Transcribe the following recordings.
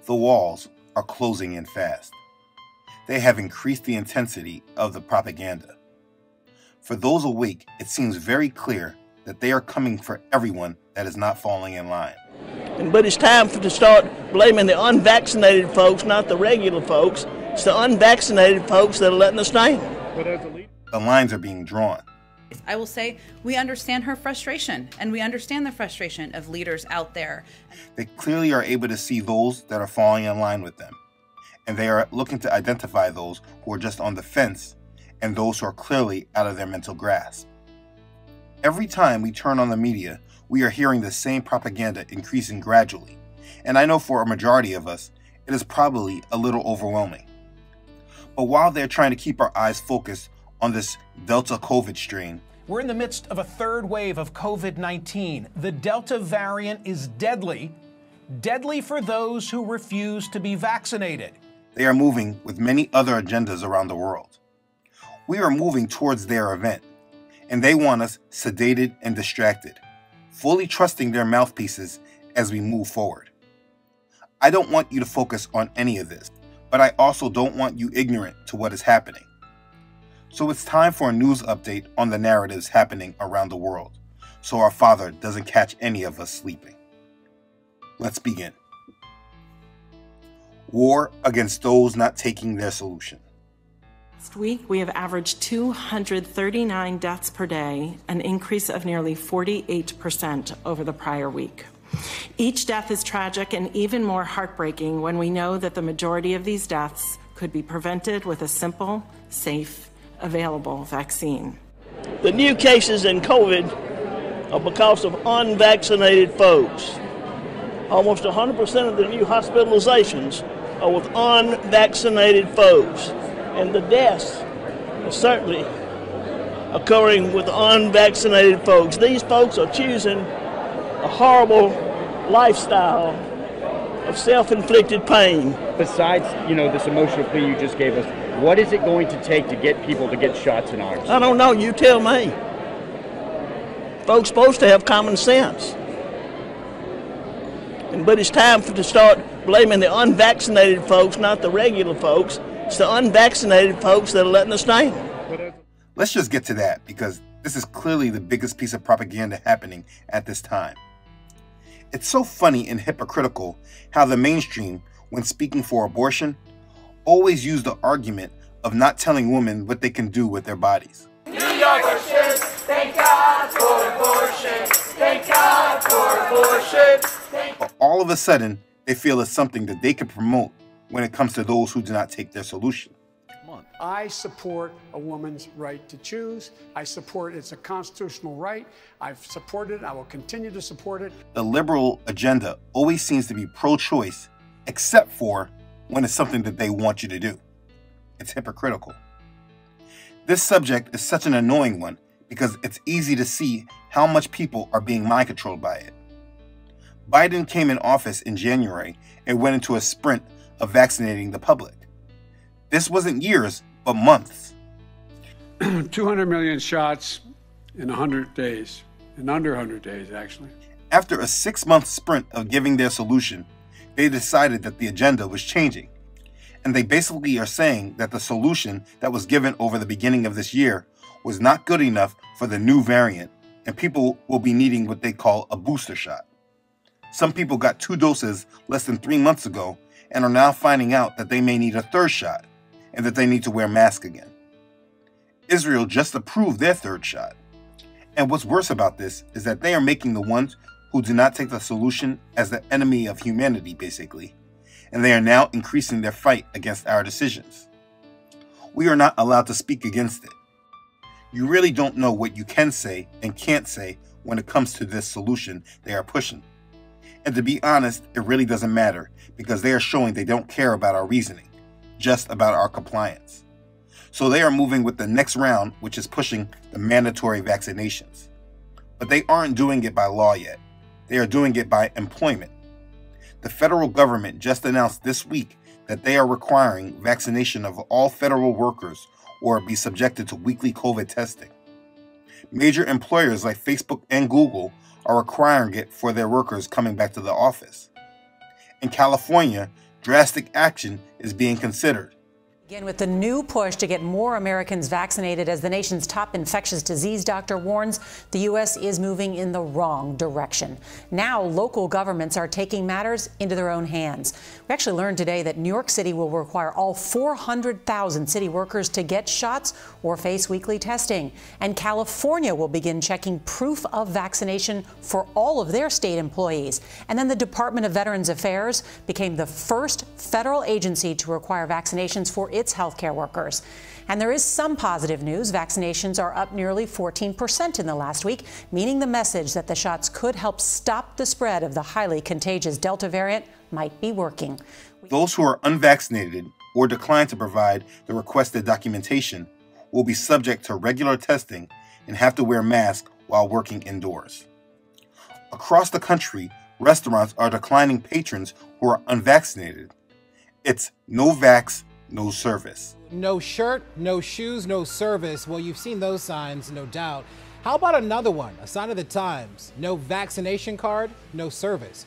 the walls are closing in fast. They have increased the intensity of the propaganda. For those awake, it seems very clear that they are coming for everyone that is not falling in line. But it's time to start blaming the unvaccinated folks, not the regular folks. It's the unvaccinated folks that are letting us down. The lines are being drawn. I will say we understand her frustration, and we understand the frustration of leaders out there. They clearly are able to see those that are falling in line with them, and they are looking to identify those who are just on the fence and those who are clearly out of their mental grasp. Every time we turn on the media, we are hearing the same propaganda increasing gradually, and I know for a majority of us, it is probably a little overwhelming. But while they're trying to keep our eyes focused on this Delta COVID strain, we're in the midst of a third wave of COVID-19. The Delta variant is deadly for those who refuse to be vaccinated. They are moving with many other agendas around the world. We are moving towards their event, and they want us sedated and distracted, fully trusting their mouthpieces as we move forward. I don't want you to focus on any of this, but I also don't want you ignorant to what is happening. So it's time for a news update on the narratives happening around the world, so our Father doesn't catch any of us sleeping. Let's begin. War against those not taking their solution. Last week, we have averaged 239 deaths per day, an increase of nearly 48% over the prior week. Each death is tragic and even more heartbreaking when we know that the majority of these deaths could be prevented with a simple, safe, available vaccine. The new cases in COVID are because of unvaccinated folks. Almost 100% of the new hospitalizations are with unvaccinated folks. And the deaths are certainly occurring with unvaccinated folks. These folks are choosing a horrible lifestyle of self-inflicted pain. Besides, this emotional plea you just gave us, what is it going to take to get people to get shots in arms? I don't know. You tell me. Folks supposed to have common sense. But it's time to start blaming the unvaccinated folks, not the regular folks. It's the unvaccinated folks that are letting us down. Let's just get to that, because this is clearly the biggest piece of propaganda happening at this time. It's so funny and hypocritical how the mainstream, when speaking for abortion, always use the argument of not telling women what they can do with their bodies. New Yorkers, thank God for abortion. Thank God for abortion. But all of a sudden, they feel it's something that they can promote when it comes to those who do not take their solution. I support a woman's right to choose. I support it's a constitutional right. I've supported it. I will continue to support it. The liberal agenda always seems to be pro-choice, except for when it's something that they want you to do. It's hypocritical. This subject is such an annoying one because it's easy to see how much people are being mind-controlled by it. Biden came in office in January and went into a sprint of vaccinating the public. This wasn't years, but months. 200 million shots in 100 days, in under 100 days, actually. After a 6-month sprint of giving their solution, they decided that the agenda was changing. And they basically are saying that the solution that was given over the beginning of this year was not good enough for the new variant, and people will be needing what they call a booster shot. Some people got 2 doses less than 3 months ago and are now finding out that they may need a 3rd shot and that they need to wear masks again. Israel just approved their 3rd shot. And what's worse about this is that they are making the ones who do not take the solution as the enemy of humanity, basically. And they are now increasing their fight against our decisions. We are not allowed to speak against it. You really don't know what you can say and can't say when it comes to this solution they are pushing. And to be honest, it really doesn't matter because they are showing they don't care about our reasoning, just about our compliance. So they are moving with the next round, which is pushing the mandatory vaccinations. But they aren't doing it by law yet. They are doing it by employment. The federal government just announced this week that they are requiring vaccination of all federal workers or be subjected to weekly COVID testing. Major employers like Facebook and Google are requiring it for their workers coming back to the office. In California, drastic action is being considered. Again, with the new push to get more Americans vaccinated, as the nation's top infectious disease doctor warns, the U.S. is moving in the wrong direction. Now, local governments are taking matters into their own hands. We actually learned today that New York City will require all 400,000 city workers to get shots or face weekly testing. And California will begin checking proof of vaccination for all of their state employees. And then the Department of Veterans Affairs became the first federal agency to require vaccinations for its healthcare workers. And there is some positive news. Vaccinations are up nearly 14% in the last week, meaning the message that the shots could help stop the spread of the highly contagious Delta variant might be working. Those who are unvaccinated or decline to provide the requested documentation will be subject to regular testing and have to wear masks while working indoors. Across the country, restaurants are declining patrons who are unvaccinated. It's no vax, no service. No shirt, no shoes, no service. Well, you've seen those signs, no doubt. How about another one, a sign of the times? No vaccination card, no service.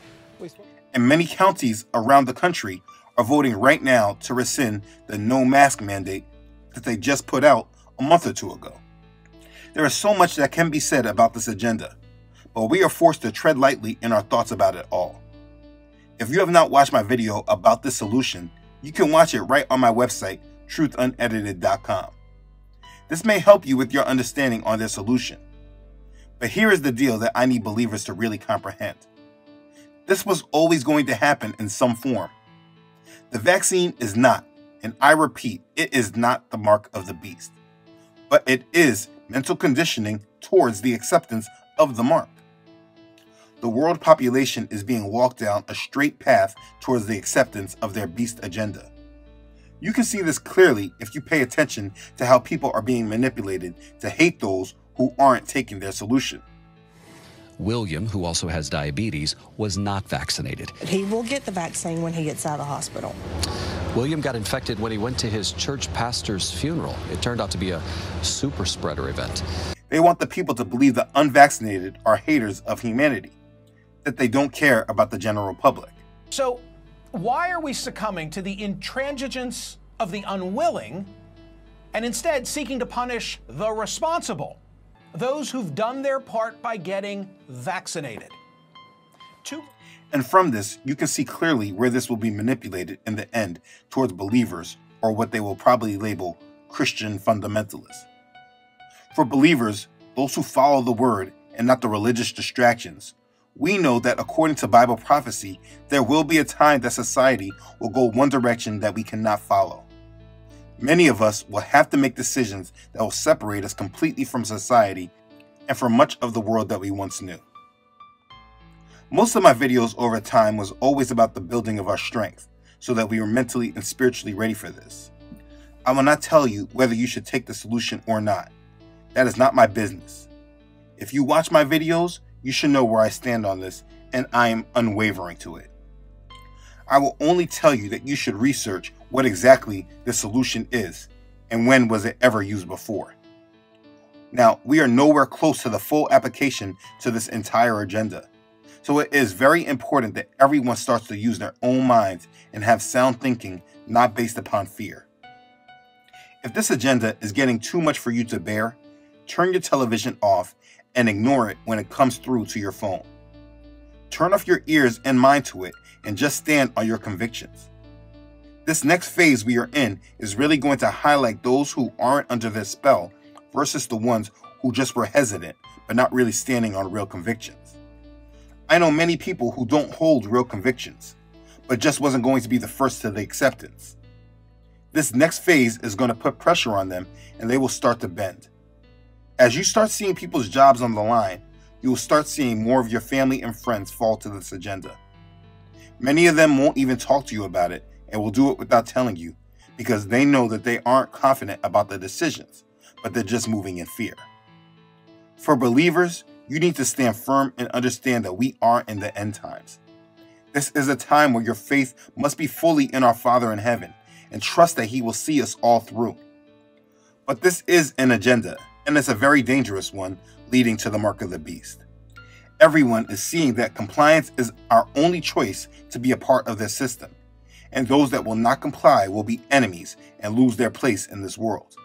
And many counties around the country are voting right now to rescind the no mask mandate that they just put out a month or two ago. There is so much that can be said about this agenda, but we are forced to tread lightly in our thoughts about it all. If you have not watched my video about this solution, you can watch it right on my website, truthunedited.com. This may help you with your understanding on their solution. But here is the deal that I need believers to really comprehend. This was always going to happen in some form. The vaccine is not, and I repeat, it is not the mark of the beast. But it is mental conditioning towards the acceptance of the mark. The world population is being walked down a straight path towards the acceptance of their beast agenda. You can see this clearly if you pay attention to how people are being manipulated to hate those who aren't taking their solution. William, who also has diabetes, was not vaccinated. He will get the vaccine when he gets out of the hospital. William got infected when he went to his church pastor's funeral. It turned out to be a super spreader event. They want the people to believe the unvaccinated are haters of humanity, that they don't care about the general public. So why are we succumbing to the intransigence of the unwilling and instead seeking to punish the responsible, those who've done their part by getting vaccinated? And from this, you can see clearly where this will be manipulated in the end towards believers, or what they will probably label Christian fundamentalists. For believers, those who follow the word and not the religious distractions, we know that according to Bible prophecy, there will be a time that society will go one direction that we cannot follow. Many of us will have to make decisions that will separate us completely from society and from much of the world that we once knew. Most of my videos over time was always about the building of our strength, so that we were mentally and spiritually ready for this. I will not tell you whether you should take the solution or not. That is not my business. If you watch my videos, you should know where I stand on this, and I am unwavering to it. I will only tell you that you should research what exactly the solution is, and when was it ever used before. Now, we are nowhere close to the full application to this entire agenda, so it is very important that everyone starts to use their own minds and have sound thinking, not based upon fear. If this agenda is getting too much for you to bear, turn your television off and ignore it when it comes through to your phone. Turn off your ears and mind to it and just stand on your convictions. This next phase we are in is really going to highlight those who aren't under this spell versus the ones who just were hesitant but not really standing on real convictions. I know many people who don't hold real convictions, but just wasn't going to be the first to the acceptance. This next phase is going to put pressure on them and they will start to bend. As you start seeing people's jobs on the line, you will start seeing more of your family and friends fall to this agenda. Many of them won't even talk to you about it and will do it without telling you because they know that they aren't confident about the decisions, but they're just moving in fear. For believers, you need to stand firm and understand that we are in the end times. This is a time where your faith must be fully in our Father in heaven and trust that He will see us all through. But this is an agenda, and it's a very dangerous one, leading to the mark of the beast. Everyone is seeing that compliance is our only choice to be a part of this system, and those that will not comply will be enemies and lose their place in this world.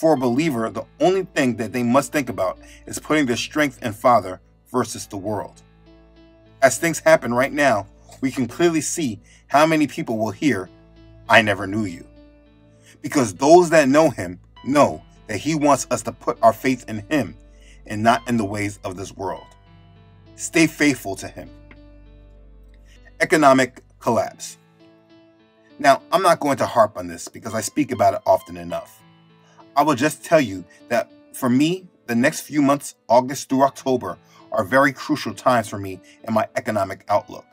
For a believer, the only thing that they must think about is putting their strength in Father versus the world. As things happen right now, we can clearly see how many people will hear, "I never knew you." Because those that know him know that he wants us to put our faith in him and not in the ways of this world. Stay faithful to him. Economic collapse. Now, I'm not going to harp on this because I speak about it often enough. I will just tell you that for me, the next few months, August through October, are very crucial times for me in my economic outlook.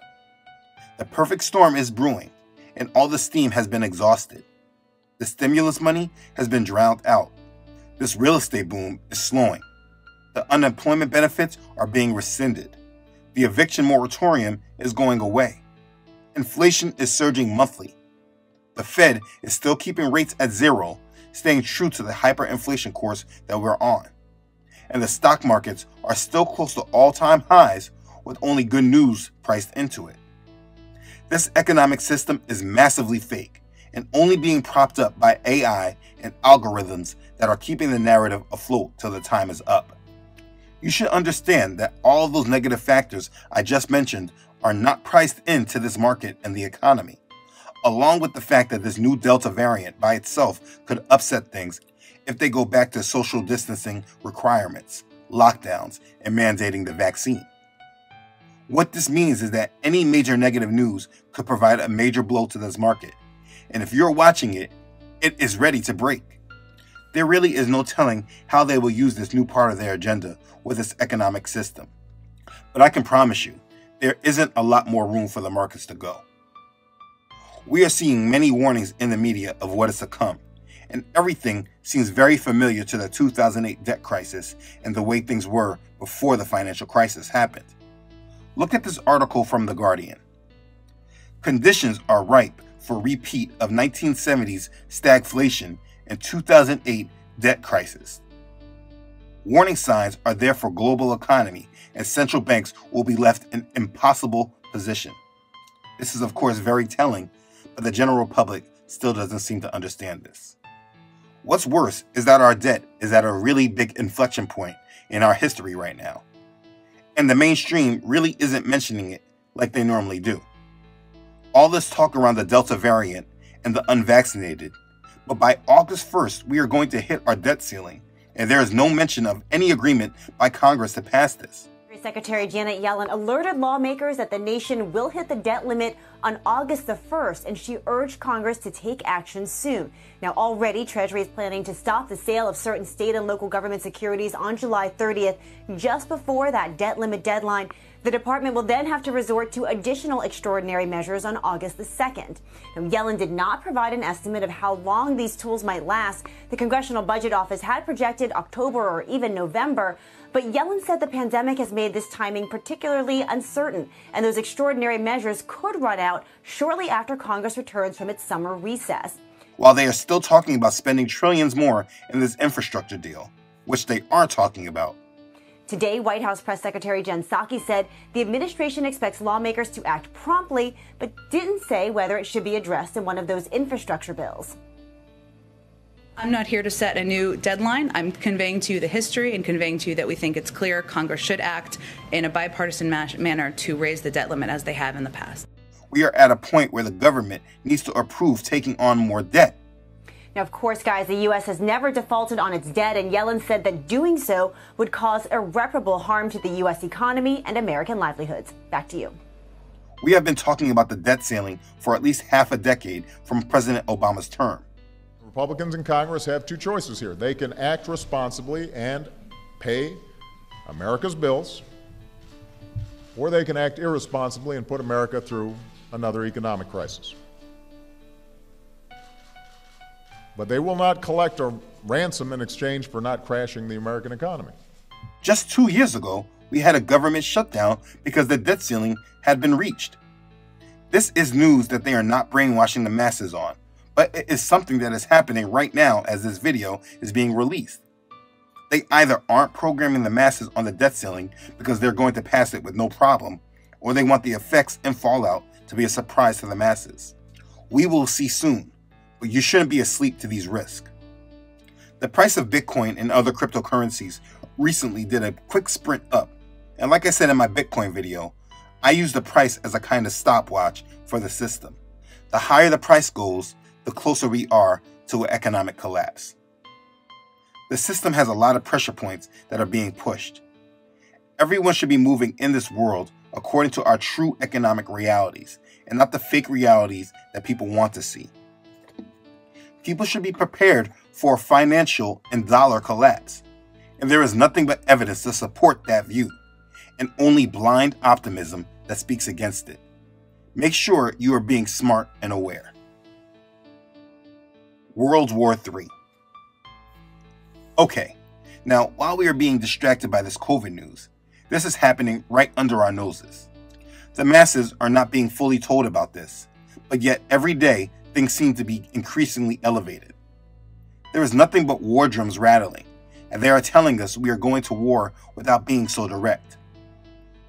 The perfect storm is brewing, and all the steam has been exhausted. The stimulus money has been drowned out. This real estate boom is slowing. The unemployment benefits are being rescinded. The eviction moratorium is going away. Inflation is surging monthly. The Fed is still keeping rates at zero, staying true to the hyperinflation course that we're on. And the stock markets are still close to all-time highs with only good news priced into it. This economic system is massively fake and only being propped up by AI and algorithms that are keeping the narrative afloat till the time is up. You should understand that all of those negative factors I just mentioned are not priced into this market and the economy, along with the fact that this new Delta variant by itself could upset things if they go back to social distancing requirements, lockdowns, and mandating the vaccine. What this means is that any major negative news could provide a major blow to this market, and if you're watching it, it is ready to break. There really is no telling how they will use this new part of their agenda with this economic system. But I can promise you, there isn't a lot more room for the markets to go. We are seeing many warnings in the media of what is to come, and everything seems very familiar to the 2008 debt crisis and the way things were before the financial crisis happened. Look at this article from The Guardian. Conditions are ripe for repeat of 1970s stagflation and 2008 debt crisis. Warning signs are there for global economy, and central banks will be left in an impossible position. This is of course very telling, but the general public still doesn't seem to understand this. What's worse is that our debt is at a really big inflection point in our history right now, and the mainstream really isn't mentioning it like they normally do. All this talk around the Delta variant and the unvaccinated, but by August 1st, we are going to hit our debt ceiling, and there is no mention of any agreement by Congress to pass this. Secretary Janet Yellen alerted lawmakers that the nation will hit the debt limit on August the 1st, and she urged Congress to take action soon. Now, already, Treasury is planning to stop the sale of certain state and local government securities on July 30th, just before that debt limit deadline. The department will then have to resort to additional extraordinary measures on August the 2nd. Now, Yellen did not provide an estimate of how long these tools might last. The Congressional Budget Office had projected October or even November, but Yellen said the pandemic has made this timing particularly uncertain, and those extraordinary measures could run out shortly after Congress returns from its summer recess. While they are still talking about spending trillions more in this infrastructure deal, which they are talking about. Today, White House Press Secretary Jen Psaki said the administration expects lawmakers to act promptly, but didn't say whether it should be addressed in one of those infrastructure bills. I'm not here to set a new deadline. I'm conveying to you the history and conveying to you that we think it's clear Congress should act in a bipartisan manner to raise the debt limit as they have in the past. We are at a point where the government needs to approve taking on more debt. Now, of course, guys, the U.S. has never defaulted on its debt, and Yellen said that doing so would cause irreparable harm to the U.S. economy and American livelihoods. Back to you. We have been talking about the debt ceiling for at least half a decade from President Obama's term. Republicans in Congress have two choices here. They can act responsibly and pay America's bills, or they can act irresponsibly and put America through another economic crisis. But they will not collect a ransom in exchange for not crashing the American economy. Just 2 years ago, we had a government shutdown because the debt ceiling had been reached. This is news that they are not brainwashing the masses on, but it is something that is happening right now as this video is being released. They either aren't programming the masses on the debt ceiling because they're going to pass it with no problem, or they want the effects and fallout to be a surprise to the masses. we will see soon, but you shouldn't be asleep to these risks. The price of Bitcoin and other cryptocurrencies recently did a quick sprint up, and like I said in my Bitcoin video, I use the price as a kind of stopwatch for the system. The higher the price goes, the closer we are to an economic collapse. The system has a lot of pressure points that are being pushed. Everyone should be moving in this world according to our true economic realities and not the fake realities that people want to see. People should be prepared for a financial and dollar collapse, and there is nothing but evidence to support that view, and only blind optimism that speaks against it. Make sure you are being smart and aware. World War III. Okay, now while we are being distracted by this COVID news, this is happening right under our noses. The masses are not being fully told about this, but yet every day things seem to be increasingly elevated. There is nothing but war drums rattling, and they are telling us we are going to war without being so direct.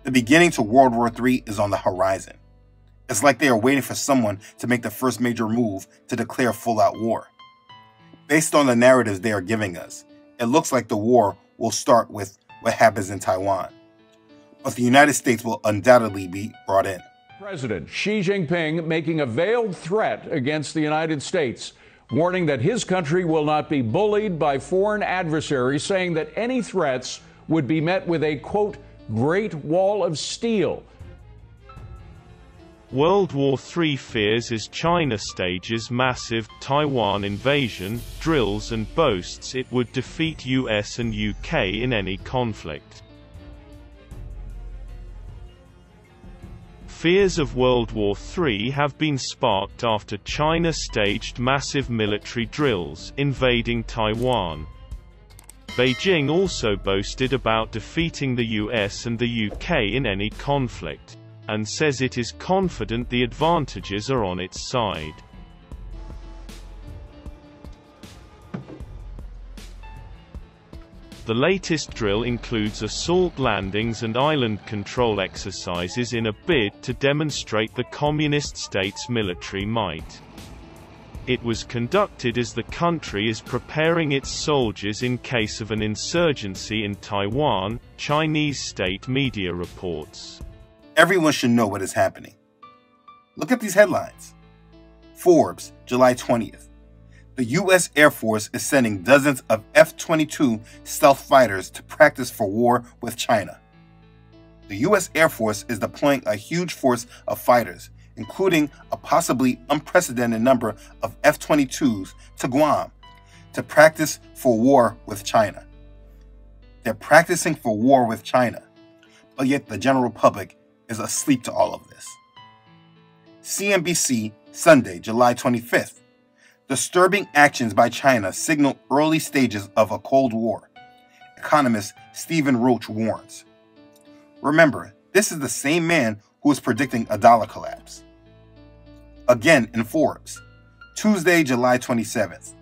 The beginning to World War III is on the horizon. It's like they are waiting for someone to make the first major move to declare full-out war. Based on the narratives they are giving us, it looks like the war will start with what happens in Taiwan. But the United States will undoubtedly be brought in. President Xi Jinping making a veiled threat against the United States, warning that his country will not be bullied by foreign adversaries, saying that any threats would be met with a, quote, Great Wall of Steel. World War III fears as China stages massive Taiwan invasion drills and boasts it would defeat US and UK in any conflict. Fears of World War III have been sparked after China staged massive military drills invading Taiwan. Beijing also boasted about defeating the US and the UK in any conflict, and says it is confident the advantages are on its side. The latest drill includes assault landings and island control exercises in a bid to demonstrate the communist state's military might. It was conducted as the country is preparing its soldiers in case of an insurgency in Taiwan, Chinese state media reports. Everyone should know what is happening. Look at these headlines. Forbes, July 20th. The U.S. Air Force is sending dozens of F-22 stealth fighters to practice for war with China. The U.S. Air Force is deploying a huge force of fighters, including a possibly unprecedented number of F-22s to Guam, to practice for war with China. They're practicing for war with China, but yet the general public is asleep to all of this. CNBC, Sunday, July 25th. Disturbing actions by China signal early stages of a Cold War, economist Stephen Roach warns. Remember, this is the same man who is predicting a dollar collapse. Again in Forbes, Tuesday, July 27th.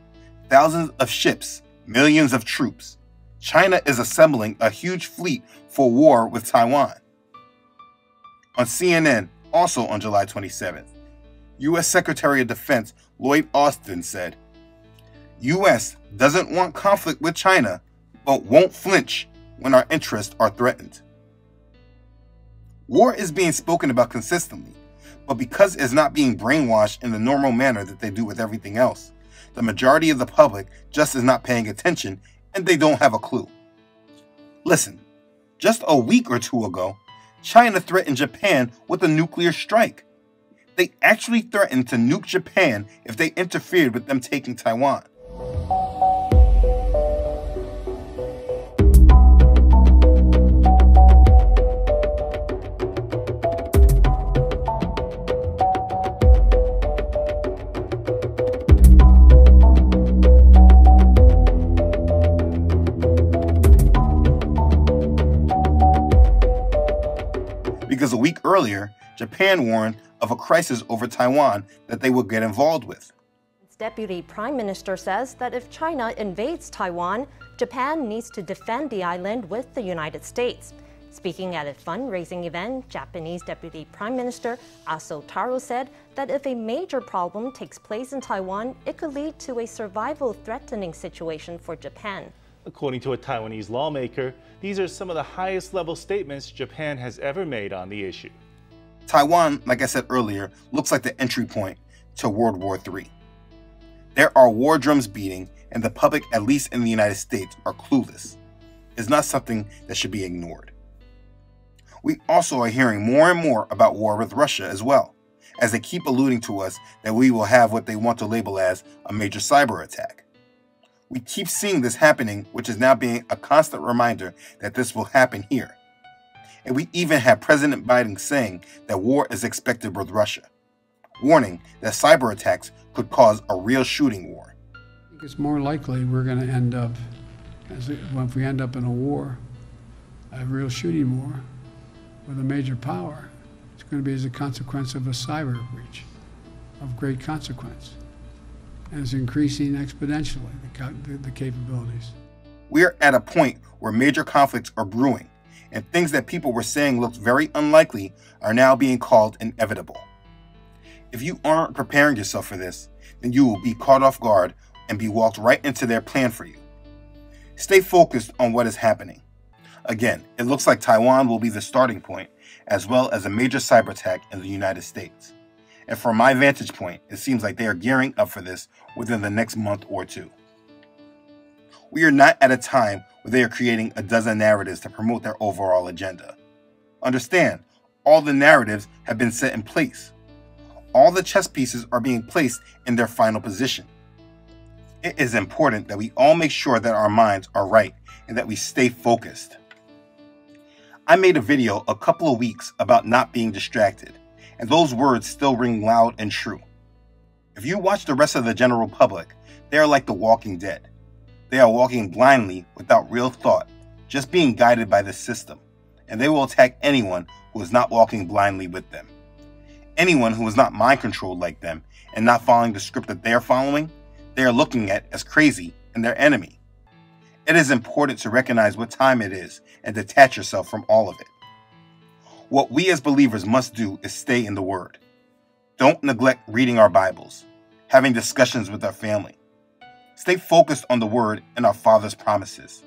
Thousands of ships, millions of troops. China is assembling a huge fleet for war with Taiwan. On CNN, also on July 27th, U.S. Secretary of Defense Lloyd Austin said, U.S. doesn't want conflict with China, but won't flinch when our interests are threatened. War is being spoken about consistently, but because it's not being brainwashed in the normal manner that they do with everything else, the majority of the public just is not paying attention and they don't have a clue. Listen, just a week or two ago, China threatened Japan with a nuclear strike. They actually threatened to nuke Japan if they interfered with them taking Taiwan. Because a week earlier, Japan warned of a crisis over Taiwan that they would get involved with. Deputy Prime Minister says that if China invades Taiwan, Japan needs to defend the island with the United States. Speaking at a fundraising event, Japanese Deputy Prime Minister Aso Taro said that if a major problem takes place in Taiwan, it could lead to a survival-threatening situation for Japan. According to a Taiwanese lawmaker, these are some of the highest level statements Japan has ever made on the issue. Taiwan, like I said earlier, looks like the entry point to World War III. There are war drums beating, and the public, at least in the United States, are clueless. It's not something that should be ignored. We also are hearing more and more about war with Russia as well, as they keep alluding to us that we will have what they want to label as a major cyber attack. We keep seeing this happening, which is now being a constant reminder that this will happen here. And we even have President Biden saying that war is expected with Russia, warning that cyber attacks could cause a real shooting war. I think it's more likely we're going to end up, if we end up in a war, a real shooting war with a major power, it's going to be as a consequence of a cyber breach of great consequence. And it's increasing exponentially, the capabilities. We are at a point where major conflicts are brewing, and things that people were saying looked very unlikely are now being called inevitable. If you aren't preparing yourself for this, then you will be caught off guard and be walked right into their plan for you. Stay focused on what is happening. Again, it looks like Taiwan will be the starting point, as well as a major cyber attack in the United States. And from my vantage point, it seems like they are gearing up for this within the next month or two. We are not at a time where they are creating a dozen narratives to promote their overall agenda. Understand, all the narratives have been set in place. All the chess pieces are being placed in their final position. It is important that we all make sure that our minds are right and that we stay focused. I made a video a couple of weeks about not being distracted, and those words still ring loud and true. If you watch the rest of the general public, they are like the walking dead. They are walking blindly without real thought, just being guided by the system, and they will attack anyone who is not walking blindly with them. Anyone who is not mind-controlled like them and not following the script that they are following, they are looking at as crazy and their enemy. It is important to recognize what time it is and detach yourself from all of it. What we as believers must do is stay in the Word. Don't neglect reading our Bibles, having discussions with our family. Stay focused on the Word and our Father's promises.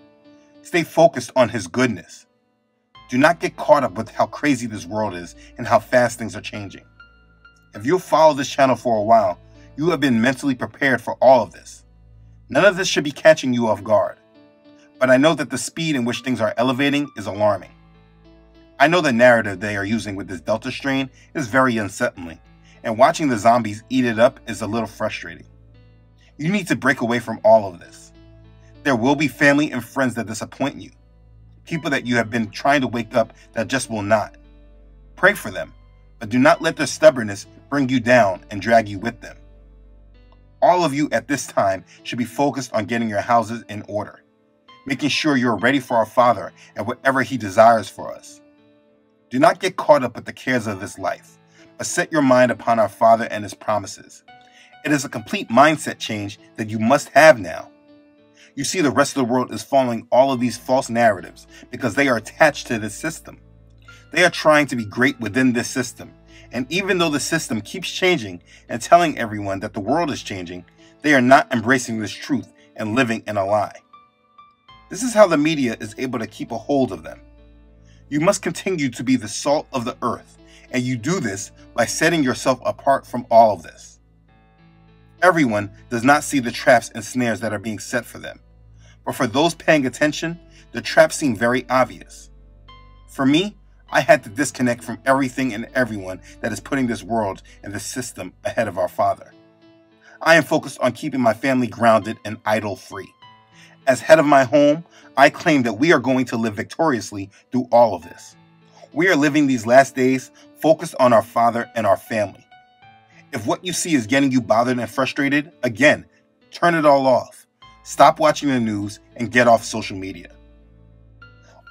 Stay focused on His goodness. Do not get caught up with how crazy this world is and how fast things are changing. If you'll follow this channel for a while, you have been mentally prepared for all of this. None of this should be catching you off guard. But I know that the speed in which things are elevating is alarming. I know the narrative they are using with this Delta strain is very unsettling, and watching the zombies eat it up is a little frustrating. You need to break away from all of this. There will be family and friends that disappoint you. People that you have been trying to wake up that just will not. Pray for them, but do not let their stubbornness bring you down and drag you with them. All of you at this time should be focused on getting your houses in order, making sure you are ready for our Father and whatever He desires for us. Do not get caught up with the cares of this life, but set your mind upon our Father and His promises. It is a complete mindset change that you must have now. You see, the rest of the world is following all of these false narratives because they are attached to this system. They are trying to be great within this system, and even though the system keeps changing and telling everyone that the world is changing, they are not embracing this truth and living in a lie. This is how the media is able to keep a hold of them. You must continue to be the salt of the earth, and you do this by setting yourself apart from all of this. Everyone does not see the traps and snares that are being set for them, but for those paying attention, the traps seem very obvious. For me, I had to disconnect from everything and everyone that is putting this world and this system ahead of our Father. I am focused on keeping my family grounded and idol-free. As head of my home, I claim that we are going to live victoriously through all of this. We are living these last days focused on our Father and our family. If what you see is getting you bothered and frustrated, again, turn it all off. Stop watching the news and get off social media.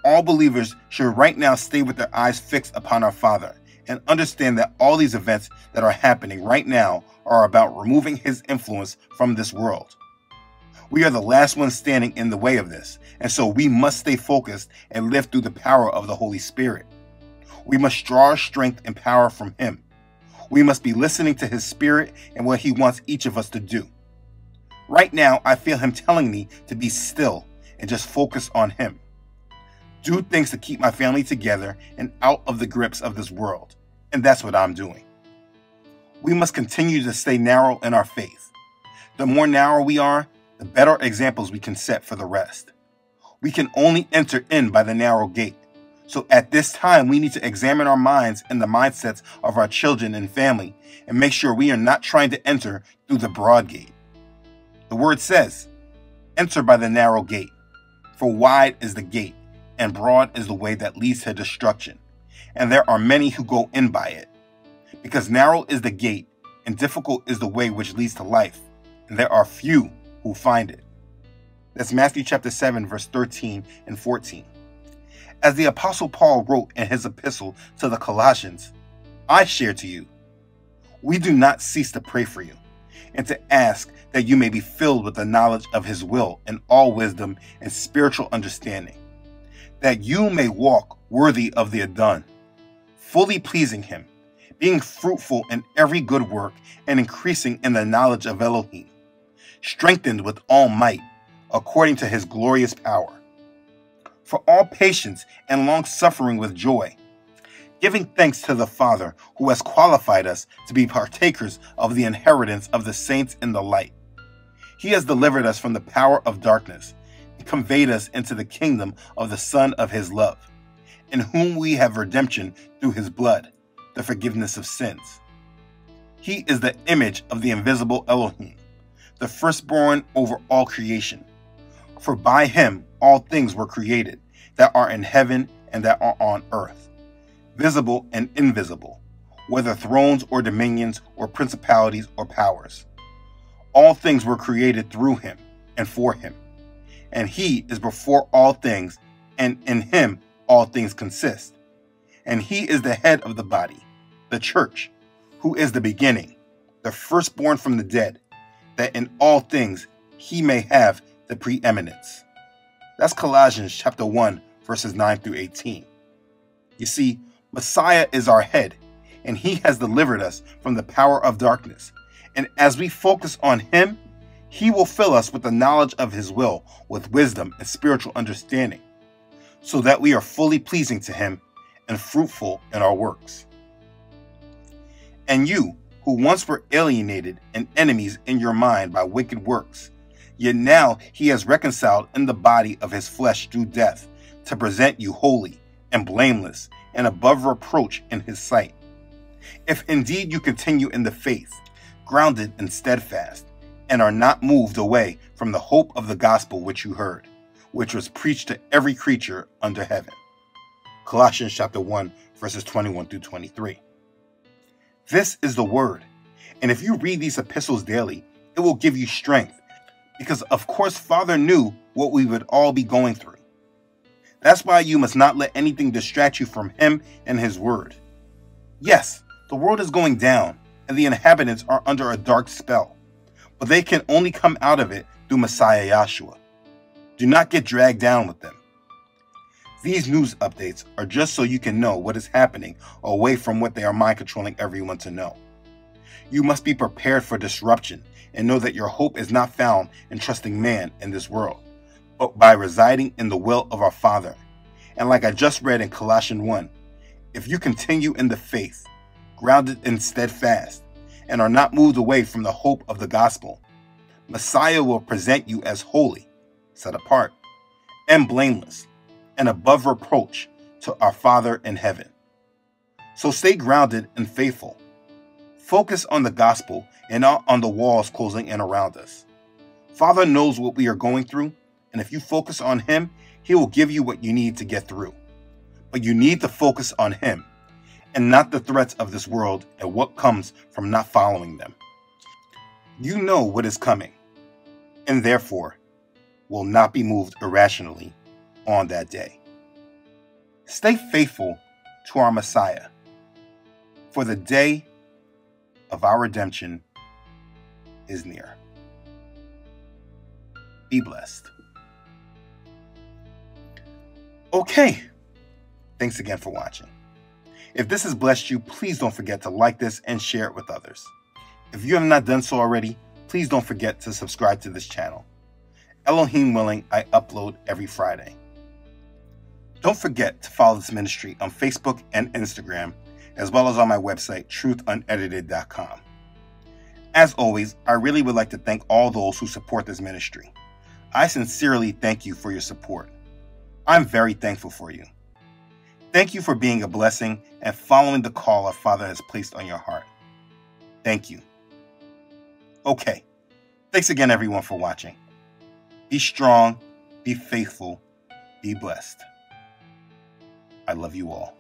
All believers should right now stay with their eyes fixed upon our Father and understand that all these events that are happening right now are about removing His influence from this world. We are the last ones standing in the way of this, and so we must stay focused and live through the power of the Holy Spirit. We must draw our strength and power from Him. We must be listening to His Spirit and what He wants each of us to do. Right now, I feel Him telling me to be still and just focus on Him. Do things to keep my family together and out of the grips of this world, and that's what I'm doing. We must continue to stay narrow in our faith. The more narrow we are, the better examples we can set for the rest. We can only enter in by the narrow gate. So at this time, we need to examine our minds and the mindsets of our children and family and make sure we are not trying to enter through the broad gate. The word says, enter by the narrow gate, for wide is the gate and broad is the way that leads to destruction, and there are many who go in by it. Because narrow is the gate and difficult is the way which leads to life, and there are few who find it. That's Matthew chapter 7, verse 13 and 14. As the Apostle Paul wrote in his epistle to the Colossians, I share to you, we do not cease to pray for you, and to ask that you may be filled with the knowledge of His will and all wisdom and spiritual understanding, that you may walk worthy of the adon, fully pleasing Him, being fruitful in every good work and increasing in the knowledge of Elohim, strengthened with all might, according to His glorious power, for all patience and long-suffering with joy, giving thanks to the Father who has qualified us to be partakers of the inheritance of the saints in the light. He has delivered us from the power of darkness and conveyed us into the kingdom of the Son of His love, in whom we have redemption through His blood, the forgiveness of sins. He is the image of the invisible Elohim, the firstborn over all creation. For by Him all things were created, that are in heaven and that are on earth, visible and invisible, whether thrones or dominions or principalities or powers. All things were created through Him and for Him. And He is before all things, and in Him all things consist. And He is the head of the body, the church, who is the beginning, the firstborn from the dead, that in all things He may have the preeminence. That's Colossians chapter 1, verses 9 through 18. You see, Messiah is our head, and He has delivered us from the power of darkness. And as we focus on Him, He will fill us with the knowledge of His will, with wisdom and spiritual understanding, so that we are fully pleasing to Him and fruitful in our works. And you, who once were alienated and enemies in your mind by wicked works, yet now He has reconciled in the body of His flesh through death, to present you holy and blameless and above reproach in His sight. If indeed you continue in the faith, grounded and steadfast, and are not moved away from the hope of the gospel which you heard, which was preached to every creature under heaven. Colossians chapter 1, verses 21 through 23. This is the word, and if you read these epistles daily, it will give you strength, because of course Father knew what we would all be going through. That's why you must not let anything distract you from Him and His word. Yes, the world is going down, and the inhabitants are under a dark spell, but they can only come out of it through Messiah Yahshua. Do not get dragged down with them. These news updates are just so you can know what is happening away from what they are mind controlling everyone to know. You must be prepared for disruption and know that your hope is not found in trusting man in this world, but by residing in the will of our Father. And like I just read in Colossians 1, if you continue in the faith, grounded and steadfast, and are not moved away from the hope of the gospel, Messiah will present you as holy, set apart, and blameless, and above reproach to our Father in heaven. So stay grounded and faithful. Focus on the gospel and not on the walls closing in around us. Father knows what we are going through, and if you focus on Him, He will give you what you need to get through. But you need to focus on Him, and not the threats of this world and what comes from not following them. You know what is coming, and therefore will not be moved irrationally on that day. Stay faithful to our Messiah, for the day of our redemption is near. Be blessed. Okay. Thanks again for watching. If this has blessed you, please don't forget to like this and share it with others. If you have not done so already, please don't forget to subscribe to this channel. Elohim willing, I upload every Friday. Don't forget to follow this ministry on Facebook and Instagram, as well as on my website, truthunedited.com. As always, I really would like to thank all those who support this ministry. I sincerely thank you for your support. I'm very thankful for you. Thank you for being a blessing and following the call our Father has placed on your heart. Thank you. Okay. Thanks again, everyone, for watching. Be strong, be faithful, be blessed. I love you all.